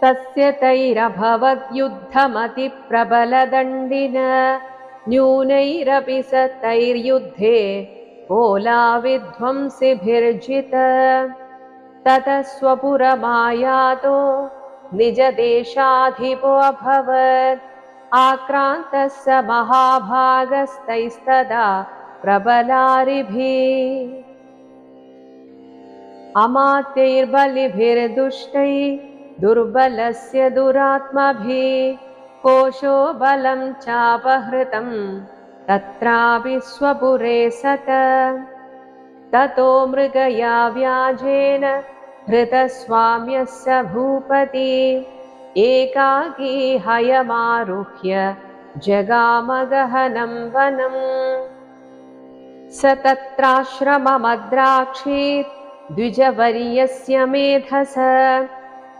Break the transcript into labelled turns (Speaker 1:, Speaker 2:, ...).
Speaker 1: तस्य तैरभवद्युद्धमतिप्रबलदण्डिन न्यूनैरपि स तैर्युद्धे कोलाविध्वंसिभिर्जित ततः स्वपुरमायातो निजदेशाधिपोऽभवत् आक्रान्तः स महाभागस्तैस्तदा प्रबलारिभिः अमात्यैर्बलिभिर्दुष्टैः दुर्बलस्य दुरात्मभिः कोशो बलं चापहृतं तत्रापि स्वपुरे सत ततो मृगया व्याजेन हृतस्वाम्यः स भूपति एकाकी हयमारुह्य जगामगहनं वनम् स तत्राश्रममद्राक्षीत् द्विजवर्यस्य मेधस